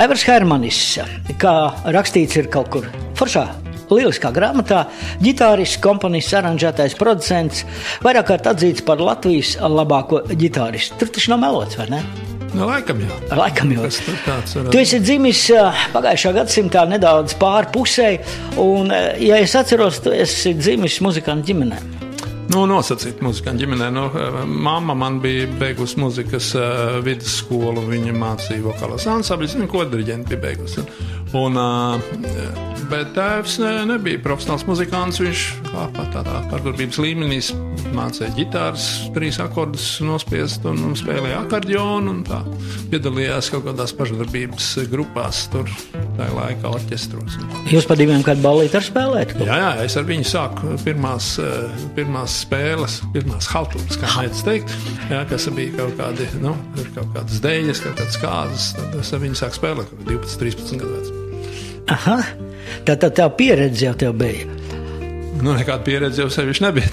Aivars Hermanis, kā rakstīts ir kaut kur foršā, lieliskā grāmatā, ģitārists, komponists, aranžētājs, producents, vairāk kārt atzīts par Latvijas labāko ģitāristu. Tur taču nav melots, vai ne? Nu, laikam jau. Laikam jau. Tu esi dzimis pagājušā gadsimtā nedaudz pāri pusē, un, ja es atceros, tu esi dzimis muzikantu ģimenē. Nu, nosacīt muzikantu ģimenē. Nu, mamma man bija beigusi muzikas vidusskolu, viņa mācīja vokālos ansambļus, viņa kodiriģenti bija beigusi. Bet tēvs nebija profesionāls muzikants, viņš tādā pārdarbības līmenī mācīja ģitāras, 3 akordus nospiest un spēlēja akordionu un tā. Piedalījās kaut kādās pašdarbības grupās tur tajā laikā orķestros. Jūs pa diviem kādu ballīti ar spēlēt? Jā, es ar viņu sāku pirmās spēles, pirmās haltūras, kā mēdz teikt, jā, kas bija kaut kādas deļas, kaut kādas kāzas, tad es ar viņu sāku spēlēt, 12-13 gadu vecs. Aha, tā pieredze jau tev bija. Nu, nekāda pieredze jau sevišķi nebija.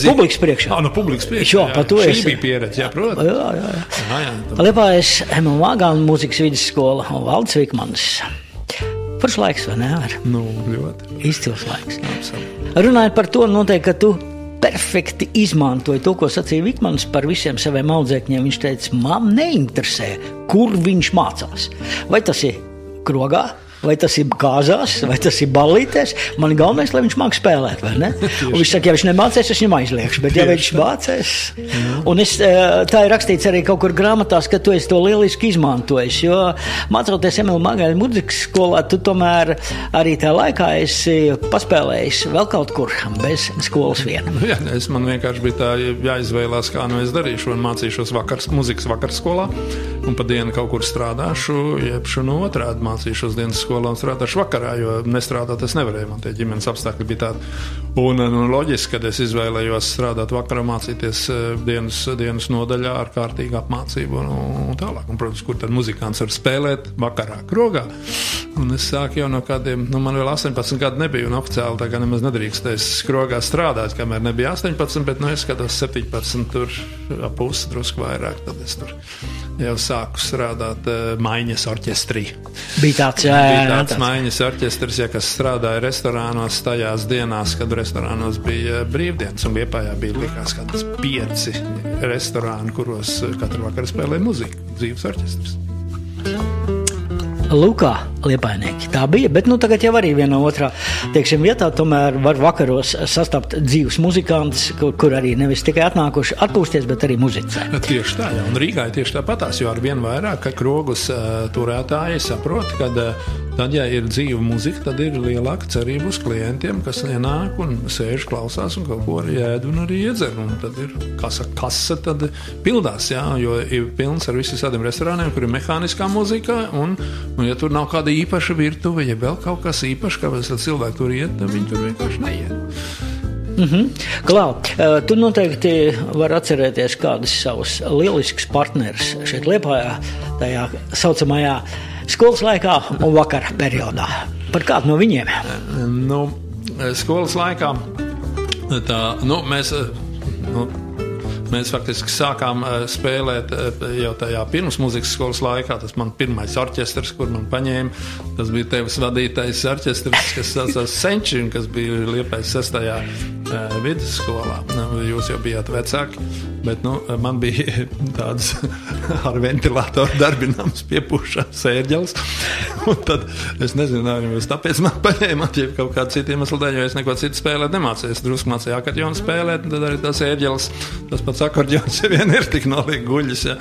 Publikas priekšā. Publikas priekšā, jā. Šī bija pieredze, jā, protams. Jā. Liepājas Emīlija Mūzikas vidusskola un Valdis Vikmans. Foršs laiks, vai ne? Nu, ļoti. Izcils laiks. Absolut. Runājot par to, noteikti, ka tu perfekti izmantoji to, ko sacīja Vikmans par visiem saviem audzēkņiem. Viņš teica, man neinteresē, kur viņš mācās. Vai tas ir krogā? Vai tas ir kāzās, vai tas ir ballītēs. Man galvenais, lai viņš māk spēlēt, vai ne? Un viņš saka, ja viņš nemācēs, es viņam aizliekšu, bet ja viņš mācēs. Un tā ir rakstīts arī kaut kur grāmatās, ka tu esi to lieliski izmantojis, jo mācoties Emīlija Mūzikas skolā, tu tomēr arī tā laikā esi paspēlējis vēl kaut kur bez skolas viena. Jā, man vienkārši bija tā jāizvēlās, kā es darīšu, un mācīšos muzikas vakarskolā, un pa dienu kaut kur strādāšu, jebšu no otrādi mācīšos dienas skolā un strādāšu vakarā, jo nestrādāt es nevarēju, man tie ģimenes apstākļi bija tādi. Un loģiski, kad es izvēlējos strādāt vakarā, mācīties dienas nodaļā ar kārtīgu apmācību un tālāk. Un, protams, kur tad muzikants var spēlēt vakarā krogā. Un es sāku jau no kādiem, man vēl 18 gadu nebija un oficiāli tā kā nemaz nedrīkstēs krogā strādāt, kamēr nebija 18, bet es skatos 17 tur pusi drusku vairāk, tad es tur jau sāku strādāt Maiņas orķestrī. Bija tāds Maiņas orķestris, kas strādāja restorānos tajās dienās, kad restorānos bija brīvdienas, un Liepājā bija likās kādas 5 restorāni, kuros katru vakaru spēlēja muziku, dzīves orķestris. Lukā Liepainieki. Tā bija, bet tagad jau arī viena otrā, vietā tomēr var vakaros sastapt dzīvus muzikantus, kur arī nevis tikai atnākuši atpūsties, bet arī muzicē. Tieši tā, jā, un Rīgā ir tieši tāpatās, jo ar vien vairāk, ka krogus turētāji saprot, kad tad, ja ir dzīva muzika, tad ir lielāka cerība uz klientiem, kas ienāk un sēž, klausās un kaut ko arī ēd un arī iedzer, un tad ir, kasa tad pildās, jā, jo ir pilns ar visiem restorāniem, kur ir mehāniskā muzika, un ja tur nav kāda īpaša virtuve, ja vēl kaut kas īpašs, kāpēc cilvēki tur iet, tad viņi tur vienkārši neiet. Klau, tu noteikti var atcerēties kādus savus lieliskus partnerus šeit Liepājā, tajā saucamajā skolas laikā un vakara periodā. Par kādu no viņiem? Skolas laikā mēs faktiski sākām spēlēt jau tajā pirms muzikas skolas laikā. Tas man pirmais orķestrs, kur man paņēma. Tas bija tevs vadītais orķestrs, kas saucās Senči, un kas bija Liepājas 6. vidusskolā. Jūs jau bijāt vecāki, bet man bija tāds ar ventilātoru darbināms piepūšams ērģelis. Un tad es nezinu, tāpēc man paņēma kaut kādu citu iemeslu dēļ, jo es neko citu spēlēt nemācīju. Es drusku mācīju akordionu spēlēt, un tad arī tas ērģelis, tas pats akordions vien ir tik noliek guļus. Ja.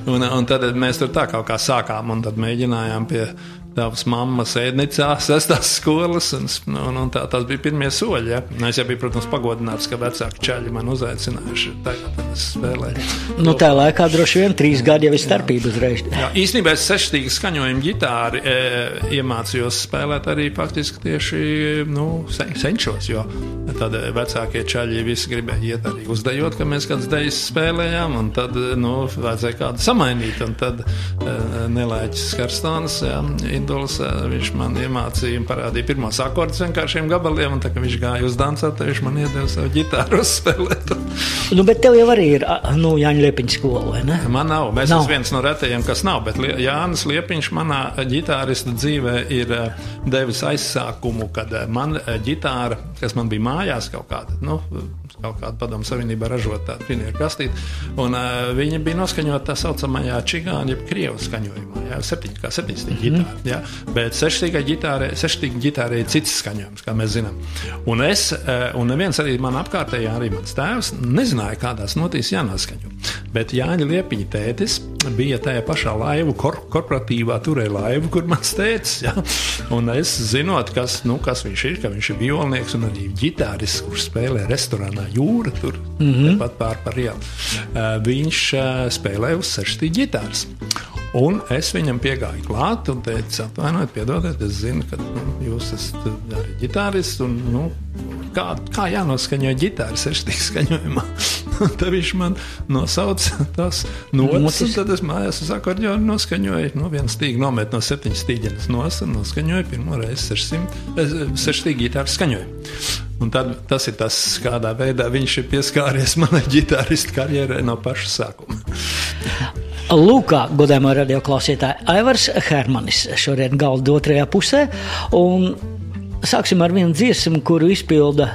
Un tad mēs tur tā kaut kā sākām, un tad mēģinājām pie tavas mammas ēdnicā 6. skolas, un tās bija pirmie soļi. Ja. Es jau biju, protams, pagodināts, ka vecāki čaļi man uzaicinājuši. Tagad es spēlēju. Tā laikā droši vien 3 gadi jau ir starpība uzreiz. Jā, īstenībā es 6. skaņojumu ģitāri iemācījos spēlēt arī faktiski tieši senčos, jo tad vecākie čaļi visi gribēja iet arī uzdejot, ka mēs kādas dejas spēlējām, un tad vajadzēja kādu samainīt, un tad Nelēķis Karstāns idols, viņš man iemācīja un parādīja pirmos akordus vienkāršiem gabaliem, un tā, ka viņš gāja uz dancot, tad viņš man iedeva savu ģitāru uzspēlēt. Bet tev jau arī ir, Jāņa Liepiņa skola, vai ne? Man nav, mēs esam viens no retajiem, kas nav, bet Jānis Liepiņš manā ģitārista dzīvē ir devis aizsākumu, kad man ģitāra, kas man bija mājās kaut kāda Padomu Savienībā ražot tādu finieru kastīti, un viņa bija noskaņota tā saucamajā čigāņa, jeb krievu skaņojumā, 7 stīga ģitāra, bet 6 stīga ģitāra ir cits skaņojums, kā mēs zinām. Un neviens arī man apkārtējā, arī mans tēvs, nezināja, kādās notīs jānoskaņo. Bet Jāņa Liepiņa tētis bija tajā pašā laivu, korporatīvā turēja laivu, kur mans tētis, un es zinot, kas viņš ir, ka viņš ir violnieks un arī ģitārists, kurš spēlē restorānā Jūra, tur pat par ielu. Viņš spēlē uz 6 stīga ģitāras. Un es viņam piegāju klāt un teicu, atvainojiet, piedodiet, es zinu, ka jūs esat arī ģitārists un kā jānoskaņo ģitāra 6 stīga skaņojumā. Tad viņš man nosauca tās notas, un tad es mājās uz akordeonu noskaņoju, 1 stīgu nomet no 7 stīģenes nos un noskaņoju pirmo reizi 6 stīgu ģitāru skaņojumu. Un tad tas ir tas, kādā veidā viņš ir pieskāries manai ģitārista karjerai no paša sākuma. Lūkā, godājumā radioklausītāji, Aivars Hermanis šorien galda otrajā pusē, un sāksim ar vienu dziesmu, kuru izpilda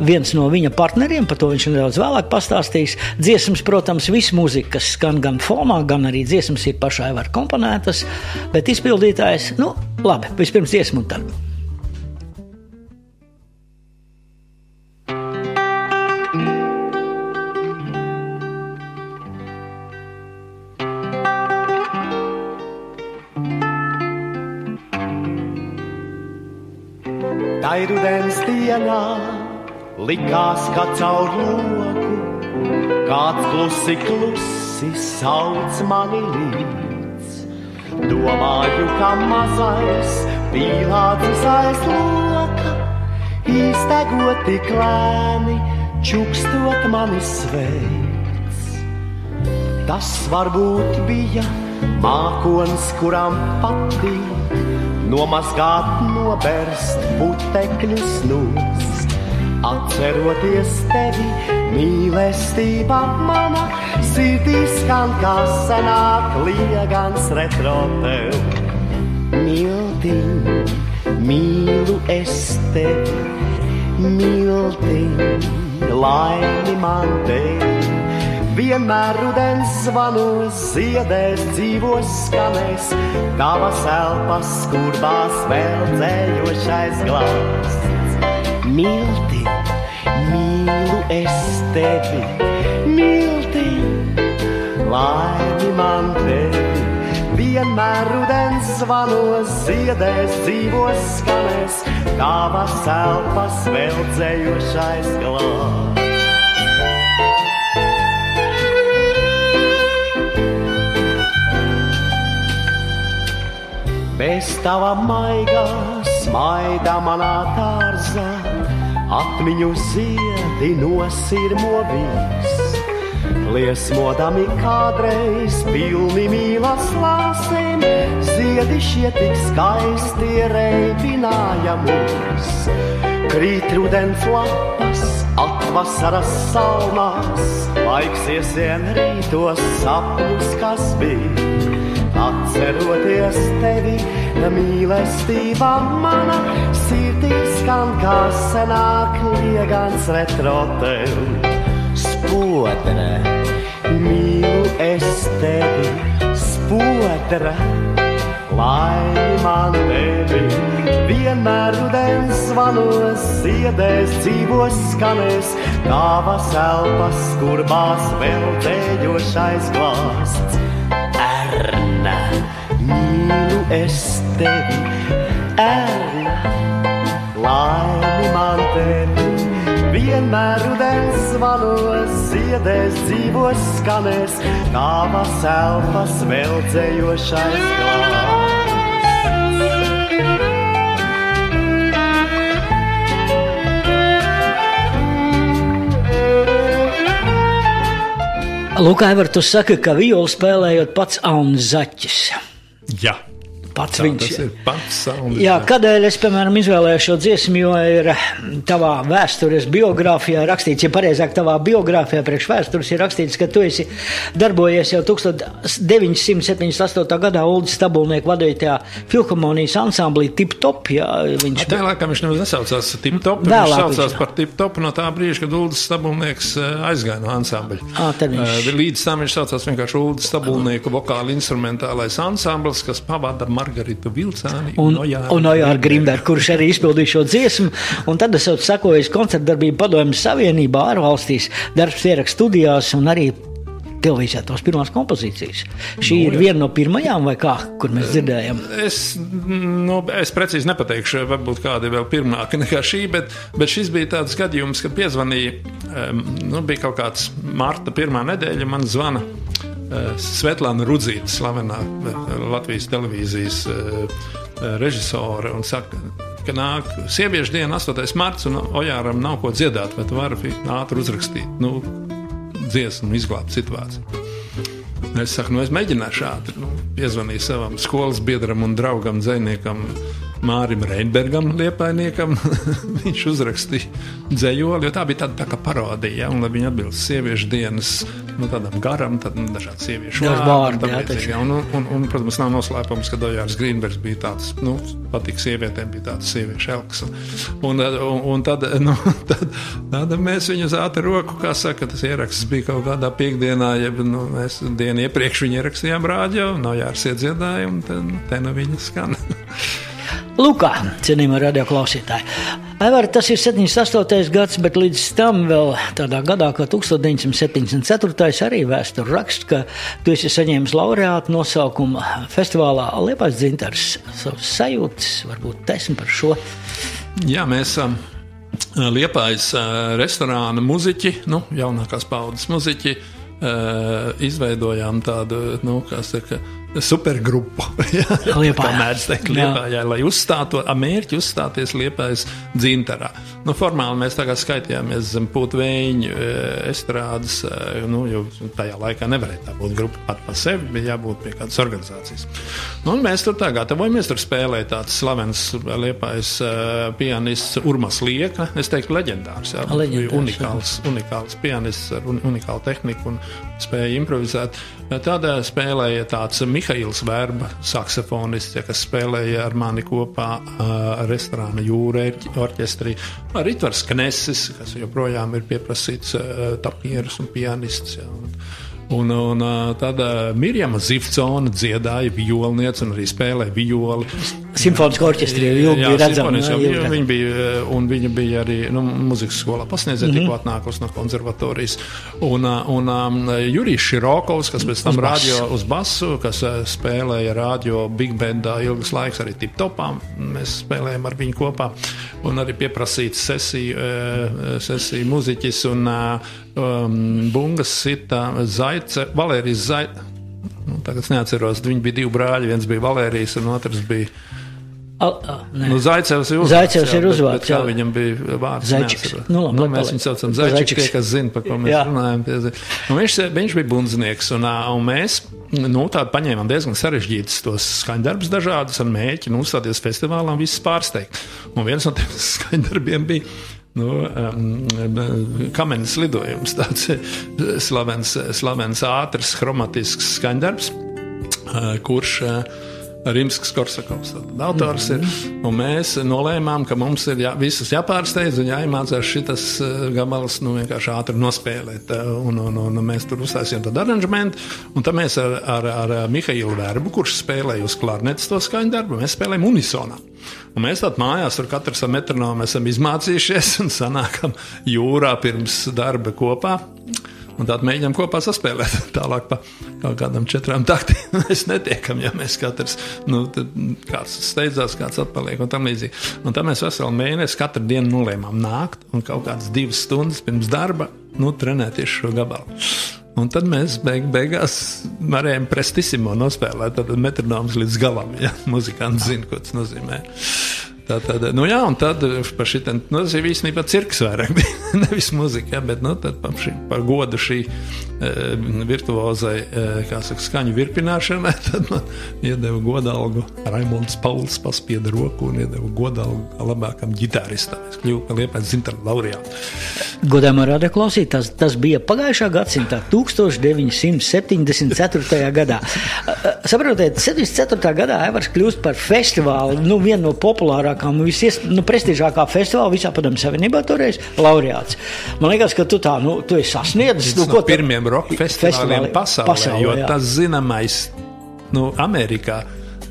viens no viņa partneriem, par to viņš nedaudz vēlāk pastāstīs. Dziesmas, protams, visu mūziku, kas skan gan fonā, gan arī dziesmas ir pašā Aivara komponētas, bet izpildītājs, labi, vispirms dziesmu un tad. Tai rudens dienā likās, ka caur loku kāds klusi sauc mani līdz. Domāju, ka mazais pīlācis aiz loka īstegot tik lēni, čukstot mani sveic. Tas varbūt bija mākonis, kuram patīk nomazgāt, noberst putekļus nūs. Atceroties tevi, mīlestība mana, sirdī skan kā senāk liegans retro tev. Miltiņ, mīlu es tevi, miltiņ, laimi man tevi. Vienmēr rudens zvanos, ziedēs, dzīvos skanēs, tavas elpas skurbās vēl dzējošais glāsts. Miltiņ, mīlu es tevi, miltiņ, laimi man tevi. Vienmēr rudens zvanos, ziedēs, dzīvos skanēs, tavas elpas vēl dzējošais glāsts. Bez tava maigā smaida manā dārzā, atmiņu ziedi nosirmo viss. Liesmodami kādreiz pilni mīlas lāsēm, ziedi šie tik skaisti reibināja mūs. Krīt rudens lapas, atvasaras salnās, laiks iesien rītos sapņus, kas bija. Atceroties tevi, mīlestība mana, sirdī skan kā senāk liegans retro tev. Spodre, mīlu es tevi, spodre, laimi man tevi. Vienmēr rudens zvanos, ziedēs, dzīvos skanēs, tavas elpas skurbās vēl dzējošais glāsts. Erna, mīlu es tevi, Erna, laimi man tevi. Vienmēr rudens zvanos, ziedēs, dzīvos skanēs, tavas elpas vēl dzējošais glāsts. Lūk, Aivar, tu saki, ka violu spēlējot pats Alnis Zaķis. Jā. pats tā, viņš. Tas ir pats soundis. Jā, kādēļ es, piemēram, izvēlēju šo dziesmu, jo ir tavā vēstures biogrāfijā rakstīts, ja pareizāk tavā biogrāfijā priekš vēstures ir rakstīts, ka tu esi darbojies jau 1978. gadā Uldis Stabulnieku vadītajā filharmonijas ansamblī Tip Top. Jā, Tā laikam viņš nemaz nesaucās Tip Top, viņš saucās par Tip Top no tā brīža, kad Uldis Stabulnieks aizgāja no ansambļa. Līdz tam viņš saucās vienkārši Uldis Stabulnieku vokāli instrumentālais ansamblis, kas pavada Margaritu Vilcāni un Ojāru Grimbergu, kurš arī izpildīja šo dziesmu. Un tad es sekoju koncertdarbību Padomju Savienībā, ārvalstīs, darbs ierakstu studijās un arī televīzijā tos pirmās kompozīcijas. Šī ir viena no pirmajām, vai kā, kur mēs dzirdējam? Es precīzi nepateikšu, varbūt kāda vēl pirmāka nekā šī, bet šis bija tāds gadījums, kad piezvanīja, bija kaut kāds marta pirmā nedēļa, man zvana Svetlana Rudzīte, slavenā Latvijas televīzijas režisore, un saka, ka nāk sieviešu diena 8. marts, un Ojāram nav ko dziedāt, vai tu vari ātri uzrakstīt, dziesmu, izglābt situāciju. Es saku, es mēģināšu ātri. Piezvanīju savam skolas biedram un draugam, dzejniekam Mārim Reinbergam, liepainiekam. Viņš uzrakstīja dzejoli, jo tā bija tāda tā kā parodija, un lai viņi atbilst sieviešu dienas, tādam garam, tad dažādi sieviešu vārdi. Un, protams, nav noslēpums, ka Ojārs Grīnbergs bija tāds, patīk sievietēm, bija tāds sieviešu elks. Un tad mēs viņu uz ātru roku, kā saka, tas ieraksts bija kaut kādā piekdienā, mēs dienu iepriekš viņu ierakstījām rādio, Ojārs iedziedāja, un te viņa skan. Lūkā, cienījamie radioklausītāji. Aivar, tas ir 78. gads, bet līdz tam vēl tādā gadā, kā 1974. arī vēsturi raksts, ka tu esi saņēmis laureātu nosaukumu festivālā Liepājas dzintars. Savas sajūtas, varbūt taisni par šo. Jā, mēs Liepājas restorāna muziķi, jaunākās paudzes muziķi, izveidojām tādu, supergrupu, Liepājā, lai uzstātu, mērķi uzstāties Liepājas dzintarā. Formāli mēs tagad skaitījāmies zem Pūtvēņu estrādes, jo tajā laikā nevarēja tā būt grupa pat pa sevi, bija jābūt pie kādas organizācijas. Un mēs tur tā gatavojamies, tur spēlēja tāds slavens Liepājas pianists Urmas Lieka, es teiktu leģendārs, unikāls pianists ar unikālu tehniku un spēja improvizēt. Tādā spēlēja tāds Mihails Verba, saksofonists, kas spēlēja ar mani kopā restorāna Jūra orķestrī. Ritvars Knesis, kas joprojām ir pieprasīts tapieris un pianists. Un tad Mirjama Zivcona dziedāja violniec un arī spēlēja violi. Simfoniskā orķestrī ilgi redzama. Viņa bija arī muzikas skolā pasniedzēja, tikko atnākusi no konservatorijas. Un Jurijs Širokovs, kas pēc tam rādio uz basu, kas spēlēja rādio Big Bandā ilgas laiks, arī Tip Topā. Mēs spēlējam ar viņu kopā. Un arī pieprasīts sesiju muziķis un bungas sita Valērijas Zaice. Tagad es neatceros, viņi bija divi brāļi, viens bija Valērijas un otrs bija Zaicevs ir uzvārds. Kā viņam bija vārds? Zaičiks. Mēs viņu saucam Zaičiks, tie, kas zina, par ko mēs runājam. Viņš bija bundznieks, un mēs tādu paņēmām diezgan sarežģītus tos skaņdarbus dažādus ar mēķi uzstāties festivālā un visus pārsteigt. Un viens no tiem skaņdarbiem bija Kamenes lidojums, tāds slavens ātrs, chromatisks skaņdarbs, kurš Rimskis-Korsakovs autors ir, un mēs nolēmām, ka mums ir visus jāpārsteidz un jāiemācās šitas gabals vienkārši ātri nospēlēt, un mēs tur uztaisījām tādu aranžmentu, un tad mēs ar Mihailu Verbu, kurš spēlēja uz klarnetes to skaņdarbu, mēs spēlējam unisonā. Un mēs tātad mājās tur katrs ar metronomu esam izmācījušies un sanākam jūrā pirms darba kopā. Un tātad mēģinām kopā saspēlēt tālāk pa kaut kādam 4 taktiem. Mēs netiekam, ja mēs katrs, kāds steidzās, kāds atpaliek un tam līdzīgi. Un tā mēs veselu mēnesi katru dienu nolēmām nākt un kaut kādas 2 stundas pirms darba, trenēties šo gabalu. Un tad mēs beigās varējām prestissimo nospēlēt, tad metronoms līdz galam, ja muzikanti zina, ko tas nozīmē. Un tad par šitien, tas ir īstenībā cirks vairāk, nevis muzika, bet tad par godu šī virtuozai, skaņu virpināšanai, tad man iedeva godalgu. Raimonds Pauls paspieda roku un iedeva godalgu labākam ģitāristam. Es kļuvu par Liepājas dzimtara laureātu. Godājumā radioklausīt, tas bija pagājušā gadsimtā, 1974. gadā. Saprotiet, 74. gadā Aivars kļūst par festivālu, vienu no populārākām, prestižākā festivāla visā Padomju Savienībā toreiz laureāts. Man liekas, ka tu esi sasniedzis. No pirmiem roka festivāliem pasaulē, jo tas zināmais, Amerikā.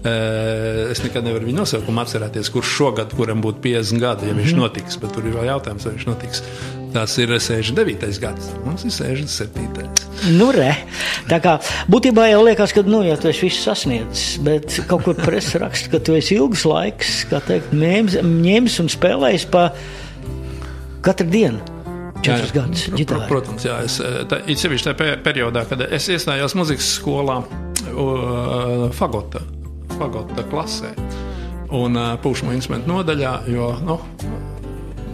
Es nekad nevaru viņu nosaukumu atcerēties, kurš šogad, kuram būtu 50 gadi, ja viņš notiks, bet tur ir vēl jautājums, vai viņš notiks. Tas ir 69. gads, mums ir 67. Tā kā būtībā jau liekas, ka, ja tu esi visu sasniedzis, bet kaut kur presa raksta, ka tu esi ilgs laiks, kā teikt, ņēmis un spēlējis pa katru dienu. 4 gadus ģitāri. Protams, jā. It sevišķi tajā periodā, kad es iestājos muzikas skolā fagota klasē un pušamo instrumentu nodaļā, jo,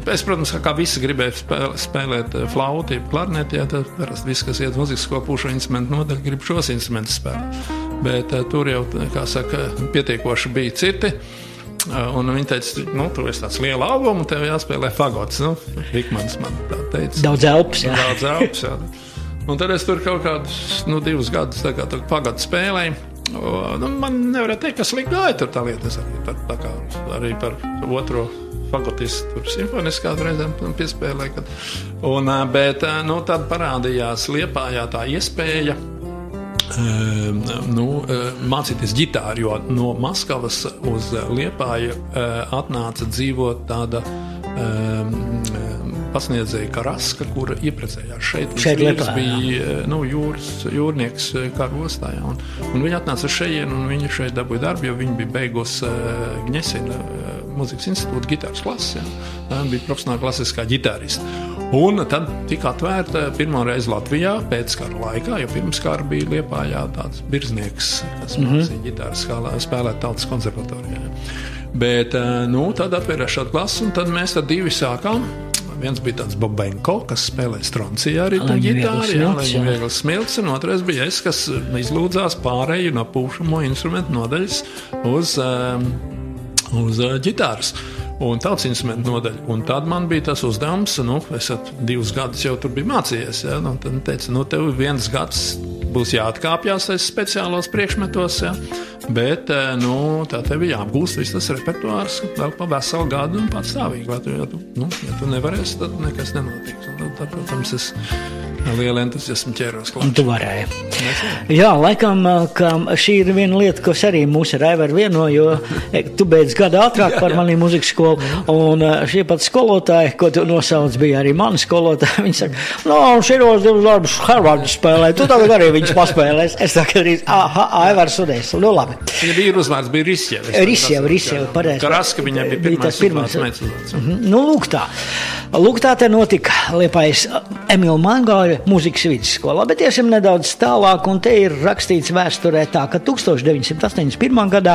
es, protams, kā visi gribēju spēlēt flauti, klarneti, tad viss, kas iet muzikas skolā pušamo instrumentu nodaļu, grib šos instrumentus spēlēt. Bet tur jau, pietiekoši bija citi. Un viņi teica, tu esi tāds liela albuma, tev jāspēlē fagots. Vikmans man tā teica. Daudz elpas, jā. Un tad es tur kaut kādus 2 gadus fagotu spēlēju. Man nevarētu teikt, ka slikti gāja tur tā lieta. Es arī par otro fagotistu tur simfoniskā reizēm piespēlēju. Bet tad parādījās Liepājā tā iespēja mācīties ģitāru, jo no Maskavas uz Liepāju atnāca dzīvot tāda pasniedzēja Karaska, kura ieprecējās šeit. Viņš bija jūrnieks karostā. Un viņa atnāca šeit, un viņa šeit dabūja darbu, jo viņa bija beigusi Gņesina muzikas institūta ģitāras klases. Viņa bija profesionāla klasiskā ģitārista. Un tad tika atvērta pirmo reizi Latvijā pēc kara laikā, jo pirms kara bija Liepājā tāds birznieks, kas mācīja ģitāras spēlēt tautas konservatorijā. Bet, tad atvērās šādu klasu, un tad mēs divi sākām. Viens bija tāds Bobenko, kas spēlēja Stroncijā arī ģitāri, Viegls Smilts, un otrais bija es, kas izlūdzās pārēju no pušamo instrumentu nodaļas uz ģitāras un tautas instrumentu nodaļu. Un tad man bija tas uzdevums, es 2 gadus jau tur biju mācījies, tad teica, tev 1 gads būs jāatkāpjās aiz speciālos priekšmetos, bet, tā tev ir jāapgūst viss tas repertuārs vēl pa veselu gadu un patstāvīgi. Ja tu nevarēsi, tad nekas nenotiks. Tad, protams, es liela entuziasma ķēros klāt. Un tu varēji. Jā, laikam, ka šī ir viena lieta, kas arī mūs ar Aivaru vieno, jo tu beidz gadu ātrāk par manī muzikas skolu, un šie pat skolotāji, ko tu nosauc, bija arī mani skolotāji, viņi saka, širos 2 darbus Harvardu spēlē, tu tagad arī viņus paspēlēs. Es saku arī, Aivars Sudēs, labi. Viņa bija uzvārds, bija Risjeva, pareizi. Karaska viņai bija pirmais uzvārds. Lūk tā te notika Liepājas Emīla Mangāļa muzikas vidusskolā, bet iesim nedaudz tālāk, un te ir rakstīts vēsturē tā, ka 1981. gadā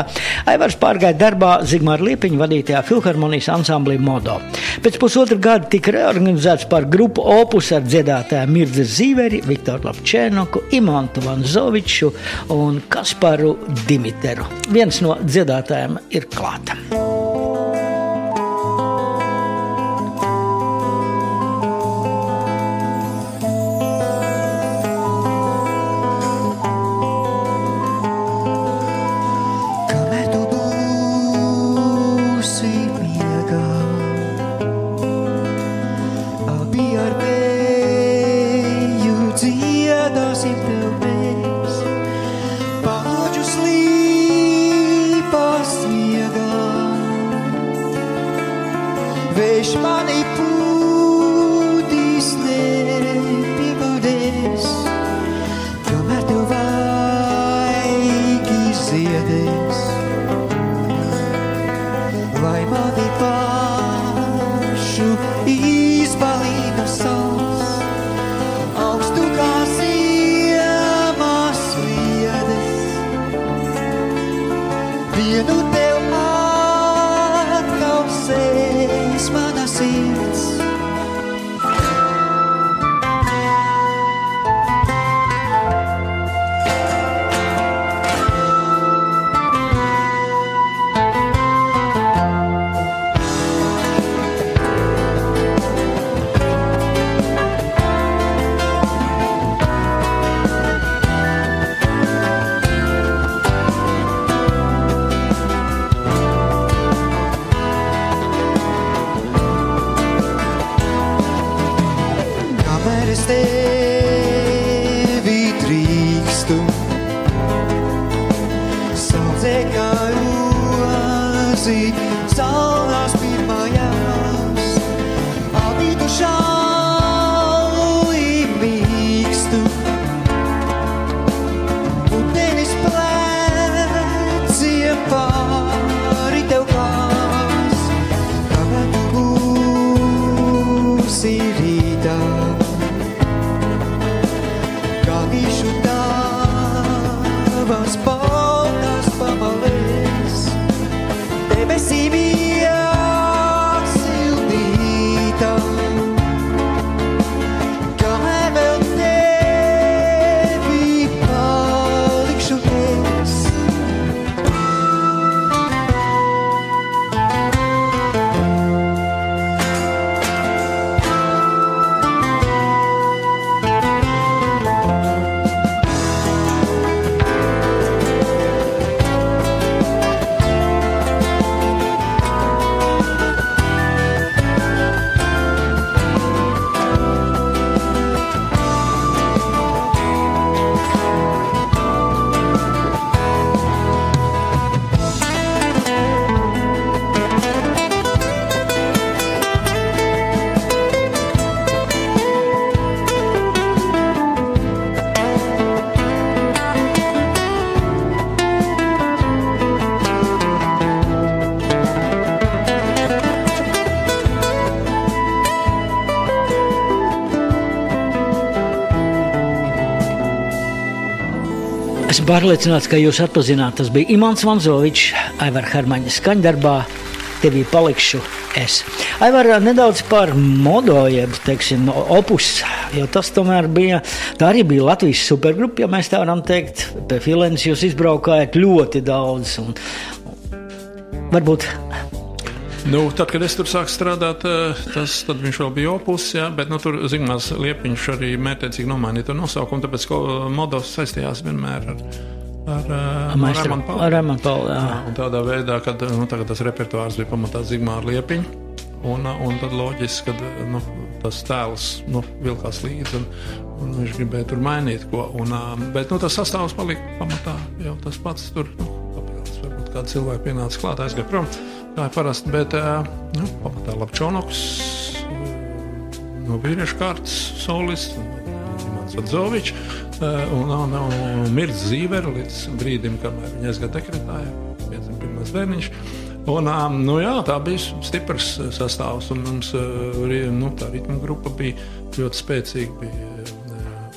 Aivars pārgāja darbā Zigmāra Liepiņa vadītajā filharmonijas ansamblī Modo. Pēc pusotra gada tika reorganizēts par grupu Opus ar dziedātājiem Mirdzi Zīveri, Viktoru Lapčēnoku, Imantu Vanzoviču un Kasparu Dimiteru. Viens no dziedātājiem ir klāta. Vienu tev atkausēs mana sirds. klausīt salnās pirmajās. Avītu šauli mīkstu, putenis pleciem pāri tev klās. Kamēr tu būsi rītā, kāpīšu tavas baltās pamalēs, debesīm iesildītā. Kamēr vēl tevi palikšu es. Esmu pārliecināts, ka jūs atpazināt. Tas bija Imants Vanzovičs, Aivara Hermaņa skaņdarbā Tevī palikšu es. Aivara, nedaudz par modo, jeb, teiksim, opus, jo tas tomēr bija, tā arī bija Latvijas supergrupa, ja mēs tā varam teikt. Pie Filenes jūs izbraukājat ļoti daudz. Un varbūt... Nu, tad, kad es tur sāku strādāt, tad viņš vēl bija opus, jā, bet tur Zigmārs Liepiņš arī mērķiecīgi nomainīja to nosaukumu, tāpēc, ka modos saistījās vienmēr ar Raimanu Paulu. Un tādā veidā, kad tagad tas repertuārs bija pamatā Zigmāra Liepiņa, un tad loģiski, kad tas tēls vilkās līdzi, un viņš gribēja tur mainīt ko. Bet tas sastāvs palika pamatā jau tas pats tur, papildus, varbūt kāda cilvēka pienāca klāt, aizgāja prom. Tā ir parasti, bet pamatā Lapčonoks, no vīriešu kārtas solists, Imants Vanzovičs, un Mirds Zīvera līdz brīdim, kamēr viņa aizgāja dekretā, piedzima pirmais bērniņš. Un, tā bija stiprs sastāvs, un mums tā ritma grupa bija ļoti spēcīga, bija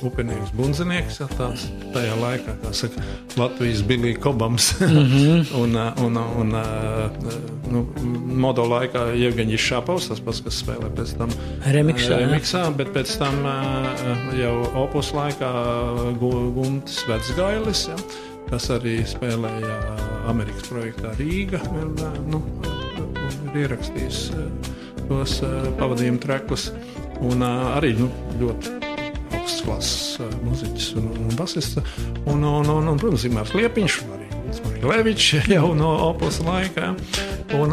Upinieks Bunzinieks, tāds tajā laikā, kā saka, Latvijas Billy Cobhams. un modo laikā Jevgeņģis Šapovs, tas pats, kas spēlē pēc tam remiksā, bet pēc tam jau opus laikā Guntis Vecgailis, ja, kas arī spēlēja Amerikas projektā Rīga, un ir ierakstījis tos pavadījumu trekus, un arī ļoti klases muziķis un basists. Un, protams, Zigmārs Liepiņš, arī Levičs jau no opus laikā. Un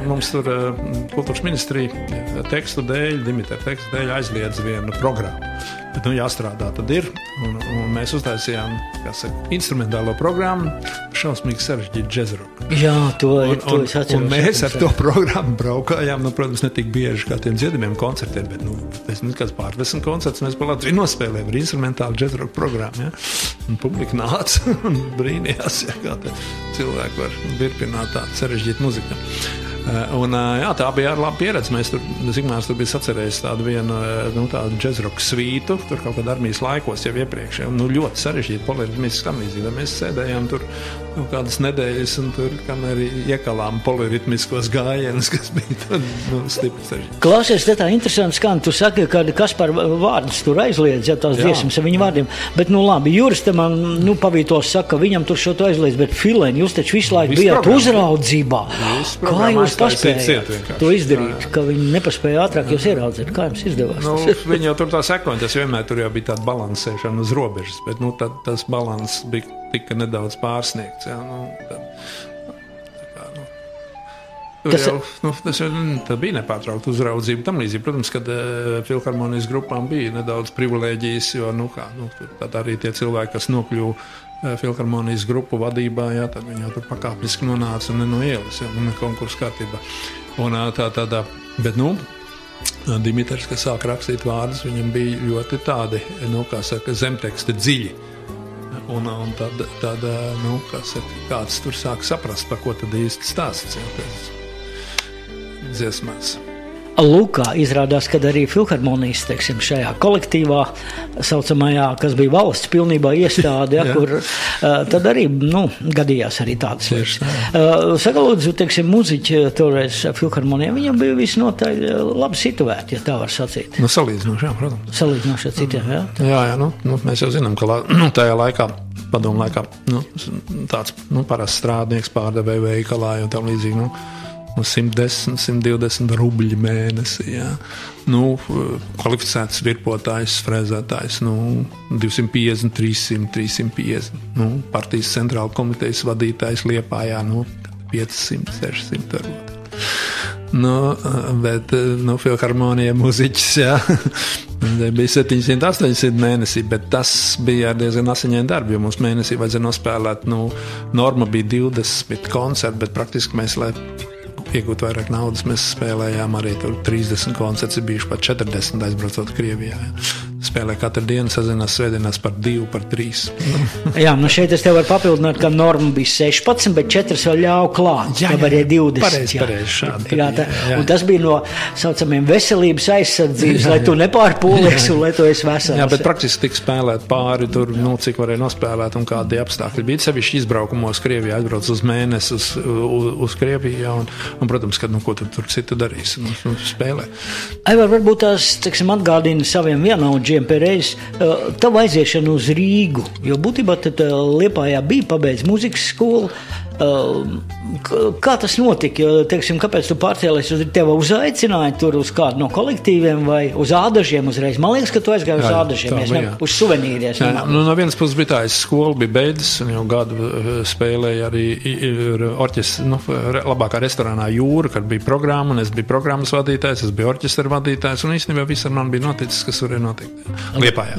mums tur kultūras ministrija tekstu dēļ, Dimitra tekstu dēļ aizliedz vienu programmu. Bet jāstrādā tad ir. Un mēs uztaisījām, kā saka, instrumentālo programmu, šausmīgi sarežģītu džezroku. Jā, to es atceros. Un mēs ar to programmu braukājām, protams, ne tik bieži kā tiem dziedamiem koncertiem, bet, kāds pārdesmit koncerts mēs pa Latviju nospēlējām ar instrumentālu džezroku programmu, ja? Un publika nāca un brīnījās, ja, kā te cilvēki var virpināt tādu sarežģītu muziku. Tā bija laba pieredze. Zigmārs tur bija sacerējis tādu vienu tādu džezroku svītu, tur kaut kādā armijas laikos jau iepriekš. Ļoti sarežģīti poliritmiski amīzīgi. Mēs sēdējām tur kādas nedēļas un tur kamēr iekalām poliritmiskos gājienus, kas bija tad stipri sarežģīti. Klausies, te tā interesanti skan. Tu saki, ka Kaspar vārdus tur aizliedz, ja tās dziesmas ar viņu vārdiem. Bet, labi, Juris te man pavītos saka, viņam tur šo to aizliedz, bet Filēni, jūs taču visu laiku bijāt uzraudzībā. Kā jūs paspējāt to izdarīt, ka viņi nepaspēja ātrāk jūs ieraudzīt? Kā jums izdevās? Viņi jau tur tā sekoja, tas vienmēr tur jau bija tāda balansēšana uz robežas, bet tas balans bija tika nedaudz pārsniegts. Ja, tā bija nepārtraukta uzraudzība tam līdzīgi. Protams, kad filharmonijas grupām bija nedaudz privilēģijas, jo tad arī tie cilvēki, kas nokļuva filharmonijas grupu vadībā, jā, tad viņi jau tur pakāpeniski nonāca un no ielas, jā, un konkursu kārtībā. Un bet, Dimitrs, kas sāk rakstīt vārdus, viņam bija ļoti tādi, zemteksti dziļi. Un tad kāds tur sāk saprast, par ko tad īsti stāsts, dziesmās. Lūkā izrādās, ka arī filharmonijas, teiksim, šajā kolektīvā saucamajā, kas bija valsts pilnībā iestāde, kur tad arī, gadījās arī tādas lietas. Saka, lūdzu, teiksim, muziķi toreiz filharmonijā, viņam bija visnotaļ labi situēti, ja tā var sacīt. Salīdzinoši, jā, protams. Salīdzinoši ar citiem, jā? Jā, mēs jau zinām, ka tajā laikā, padomu laikā, tāds, parasts strādnieks pārdevēja veikalā, un tam līdzīgi, 110, 120 rubļi mēnesi, jā. Kvalificēts virpotājs, frēzētājs, 250, 300, 350. Partijas centrāla komitejas vadītājs Liepājā, 500, 600 varbūt. Bet, filharmonija muziķis, jā. Bija 700, 800 mēnesī, bet tas bija diezgan asiņaini darbi, jo mums mēnesī vajadzēja nospēlēt, norma bija 20 koncerti, bet praktiski mēs, lai iegūt vairāk naudas, mēs spēlējām arī tur 30 koncerts, bijuši pat 40 aizbraucot Krievijā. Spēlē katru dienu, sazinās svētdienās par 2, par 3. Jā, šeit es tev varu papildināt, ka norma bija 16, bet 4 vēl ļauj klāt. Tā varēja 20. Pareizi, šādi. Un tas bija no saucamiem veselības aizsardzības, lai tu nepārpūlies un lai tu esi vesels. Jā, bet praktiski tika spēlēt pāri tur, cik varēja nospēlēt un kādi apstākļi bija. Sevišķi izbraukumos Krievijā, aizbrauc uz mēnesi uz Krievijā un protams, ka, ko tu tur citu darīs, spēlē. Aivar, varbūt tās, teiksim, atgādina saviem vienaudžiem pēreiz tavu aiziešanu uz Rīgu, jo būtībā tad Liepājā bija pabeidz muzikas skolu. Kā tas notika? Teiksim, kāpēc tu pārcēlies tev uzaicināja tur uz kādu no kolektīviem vai uz ādažiem uzreiz? Man liekas, ka tu aizgāji uz ādažiem, uz suvenīries. No vienas puses bija tā, es skolu biju beidzis un jau gadu spēlēju arī labākā restorānā Jūra, kad bija programma, un es biju programmas vadītājs, es biju orķestra vadītājs, un īstenībā viss ar man bija noticis, kas varēja notikt Liepājā.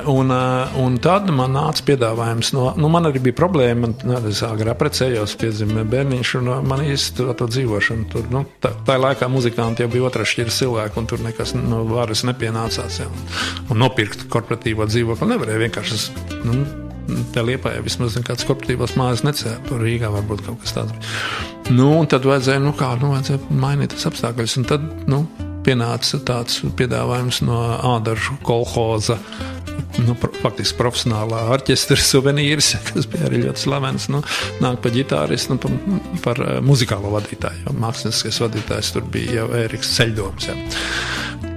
Un tad man nāca piedāvājums man arī bija problēma, es agri aprecējos, piedzima bērniņš, un man īsti to dzīvošanu tur, tā laikā muzikanti jau bija otras šķiras cilvēki, un tur nekas varas nepienācās, jā. Un nopirkt korporatīvo dzīvokli nevarēja vienkārši, te Liepājā vismaz kāds korporatīvos mājas necēja, tur Rīgā varbūt kaut kas tāds bija. Un tad vajadzēja, vajadzēja mainīt tas apstākļus, un tad, pienāca tāds piedāvājums no Ādažu kolhoza, faktiski profesionālā orķestra suvenīrs, kas bija arī ļoti slavens, nāk pa ģitāristu, par muzikālo vadītāju, jo mākslinieckais vadītājs tur bija jau Ēriks Ceļdoms, jā.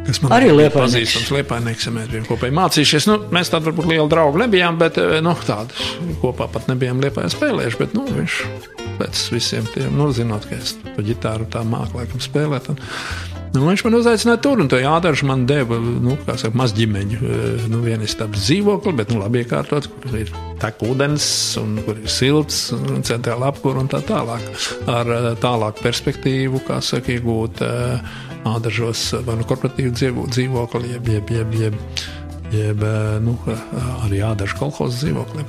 Kas man arī pazīstams Liepājnieks, ja mēs bijām kopēji mācījušies. Mēs tādi varbūt lieli draugi nebijām, bet tādi kopā pat nebijām Liepājā spēlējuši, bet viņš pēc visiem tiem, zinot, ka es pa ģitāru tā māku laikam spēlēt, viņš man uzaicināja tur, un to Ādažu man deva, maz ģimeņu, vienistabas dzīvokli, bet labi iekārtot, kur ir tek ūdens, un kur ir silts, centrāla apkura un tā tālāk. Ar tālāku perspektīvu, iegūt Ādažos vai korporatīvu dzīvokli, jeb arī Ādažu kolhoza dzīvokli.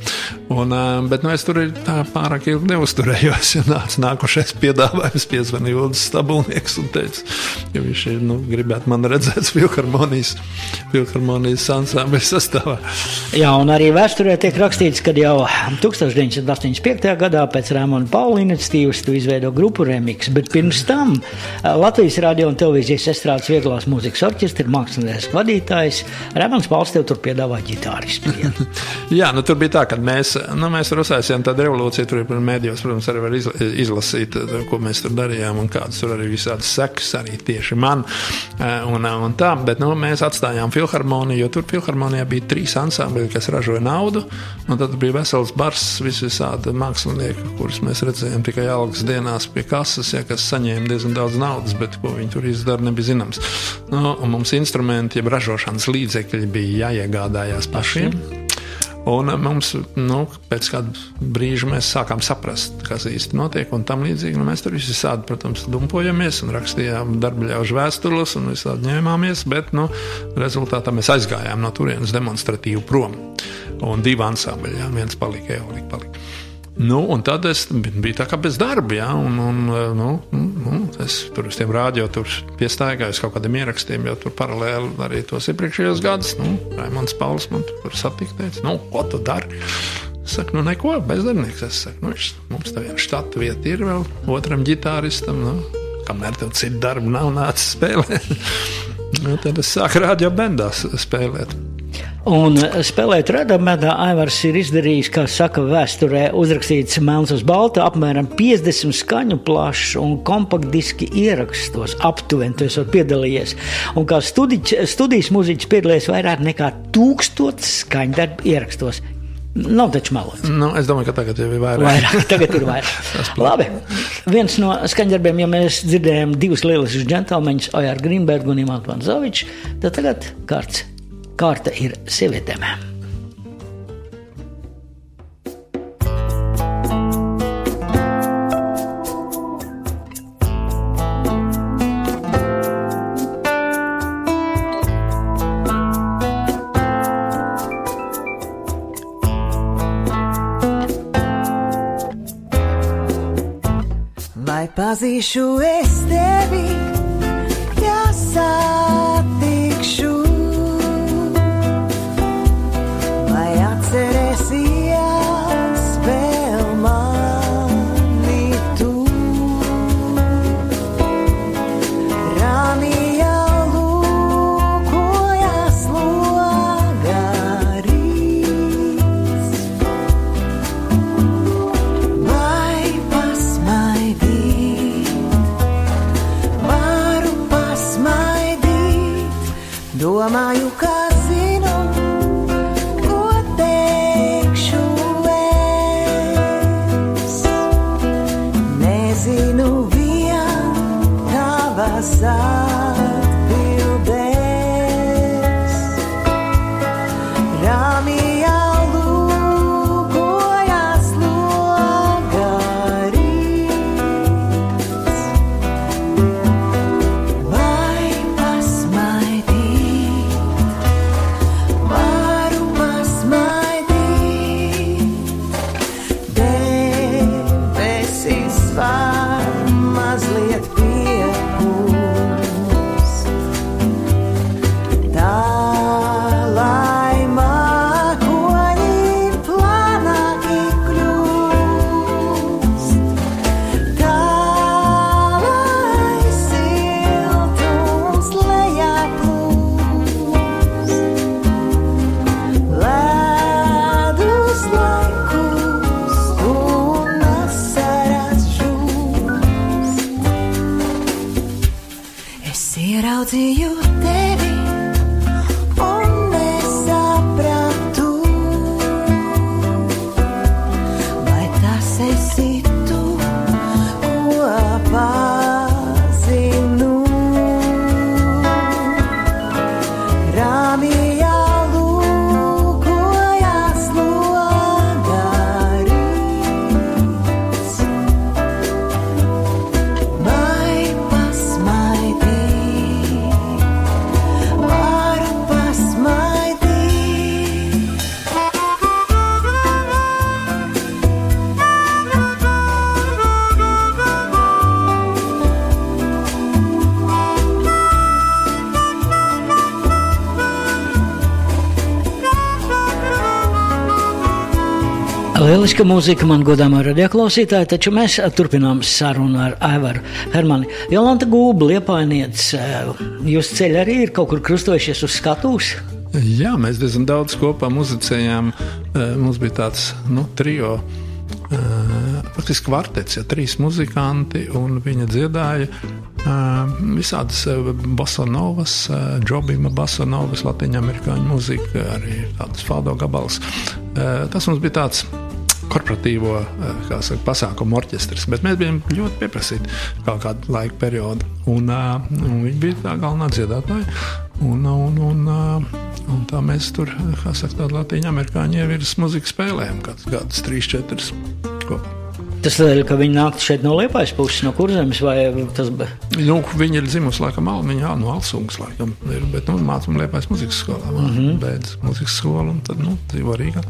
Bet es tur tā pārāk ilgi neuzturējos, ja nākošais piedāvājums piezvanīja Uldis Stabulnieks un teica, ja viņš gribētu man redzēt filharmonijas ansambļa sastāvā. Jā, un arī vēsturē tiek rakstīts, kad jau 1985. gadā pēc Rēmona Paula iniciatīvas tu izveido grupu Remix, bet pirms tam Latvijas radio un televīzijas estrādes vieglās mūzikas orķestra mākslinieks vadītājs Rēmons Pauls tev tur piedāvā ģitāristu. Jā, tur bija tā, kad mēs tur uzsāsījām tādu revolūciju, tur ir mēdījos, protams, arī var izlasīt, ko mēs tur darījām un kādas tur arī visādas sekas arī tieši man un tā, bet mēs atstājām filharmoniju, jo tur filharmonijā bija 3 ansambļi, kas ražoja naudu, un tad bija vesels bars, visādi mākslinieki, kurus mēs redzējām tikai algas dienās pie kases, kas saņēma diezgan daudz naudas, bet ko viņi tur izdara, nebija zināms. Un mums instrumenti, jeb ražošanas līdzekļi bija jāiegādājās pašiem. Un mums, pēc kāda brīža mēs sākām saprast, kas īsti notiek un tam līdzīgi. Mēs tur visādi, protams, dumpojamies un rakstījām darbaļaužu vēstules un visādi ņēmāmies, bet, rezultātā mēs aizgājām no turienes demonstratīvi prom. Un 2 ansambļi, viens palika, Eolika palika. Un tad es biju tā kā bez darba, es tur uz tiem rādio tur piestaigāju kaut kādiem ierakstiem, jo tur paralēli arī tos iepriekšējos gadus, Raimonds Pauls man tur satika, teica, ko tu dari? Es saku, neko, bezdarbnieks. Es saku, mums tā viena štata vieta ir vēl otram ģitāristam, kamēr tev citu darbu nav nācis spēlēt. Tad es sāku rādio bendā spēlēt. Un spēlēt radiobendā Aivars ir izdarījis, kā saka vēsturē, uzrakstīts melns uz balta, apmēram 50 skaņu plašs un kompaktdiski ierakstos aptuveni, tu esot piedalījies. Un kā studijas mūziķis piedalījies vairāk nekā 1000 skaņdarbu ierakstos. Nav taču melots. Es domāju, ka tagad jau ir vairāk. Tagad ir vairāk. Labi. Viens no skaņdarbiem, ja mēs dzirdējām 2 lieliskus džentelmeņus, Ojāru Grīnbergu un Imantu Vanzoviču, tad tagad kārta ir sievietēm. Vai pazīšu es tevi, ja satikšu? Vai atcerēsies vēl mani tu? Rāmi jau lūkojas loga rīts. Vai pasmaidīt, varu pasmaidīt, domāju, ka zinu, ko teikšu es. Nezinu vien tavas atbildes. Rāmi jau lūkojas loga rīts. Vai pasmaidīt, varu pasmaidīt, debesis var mazliet piepūst. Tā, lai mākoņi plānāki kļūst. Tā, lai siltums lejā plūst. Ledus laikus un asaras žūst. Es ieraudzīju tevi un nesapratu, vai tas esi tu, ko pazinu. Rāmi jau lūkojas loga rīts. Vai pasmaidīt, varu pasmaidīt. Lieliska mūzika, man godāmā radioklausītāji, taču mēs turpinām sarunu ar Aivaru Hermani. Jolanta Gūba, Liepājniece, jūs ceļi arī ir kaut kur krustojušies uz skatuves? Jā, mēs diezgan daudz kopā muzicējām. Mums bija tāds trio, faktiski kvartets, 3 muzikanti, un viņa dziedāja visādas bosanovas, Jobima bosanovas, latiņamerikāņu mūzika, arī tādas faldo gabals. Tas mums bija tāds korporatīvo pasākumu orķestris, bet mēs bijām ļoti pieprasīti kaut kādu laiku periodu. Un viņi bija tā galvenā dziedātāja. Un tā mēs tur, tādu latīņu amerikāņu ievirs muziku spēlējam, kādas 3-4 kopā. Tas tādēļ, ka viņi nāktu šeit no Liepājas puses, no Kurzemes, vai tas bija? Viņi ir dzimusi laikam viņa no Alsungas laikam ir, bet mācam Liepājas muzikas skolā. Beidz muzikas skolu un tad, dzīvo Rīgā.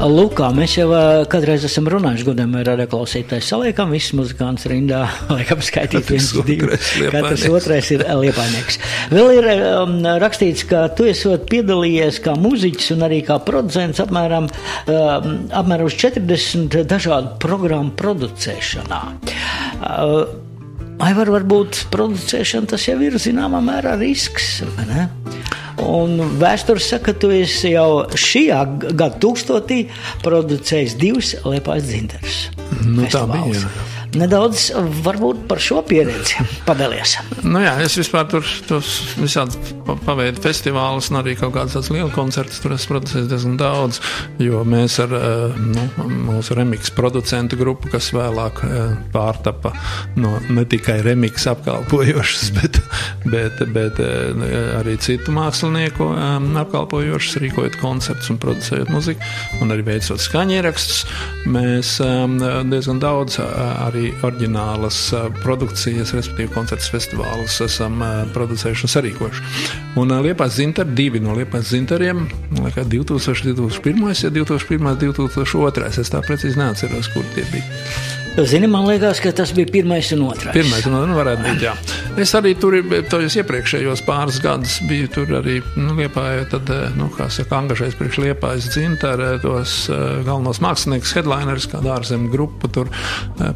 Lūkā, mēs jau kādreiz esam runājuši godam radioklausītājs. Saliekam visus muzikants rindā, laikam skaitīt 1, 2, katrs otrais ir liepājnieks. Vēl ir rakstīts, ka tu esot piedalījies kā muziķis un arī kā producents apmēram uz 40 dažādu programmu producēšanā. Varbūt producēšana tas jau ir zināmā mērā risks, ne? Un vēsture saka, ka tu esi jau šajā gada tūkstotī producējis 2 Liepājas dzinterus. Tā bija. Nedaudz varbūt par šo pieredzi padalies. Es vispār tur visādi paveidu festivālus un arī kaut kādas liela koncertus tur esmu producējis diezgan daudz, jo mēs ar mūsu remix producentu grupu, kas vēlāk pārtapa ne tikai remix apkalpojošas, bet arī citu mākslinieku apkalpojošas, rīkojot koncertus un producējot muziku un arī veicot skaņierakstus. Mēs diezgan daudz arī oriģinālas produkcijas, respektīvi koncertus festivālus esam producējuši un sarīkojuši. Un Liepājas dzintari, 2 no Liepājas dzintariem, 2001, 2002, es tā precīzi neatceros, kur tie bija. Zini, man liekas, ka tas bija 1. un 2. 1. un varētu būt, jā. Es arī tur, tos iepriekšējos pāris gadus biju tur arī, Liepājā, tad, angažēs priekš Liepājas dzintara, tos galvenos māksliniekus, headlineris, kāda ārzemju grupa tur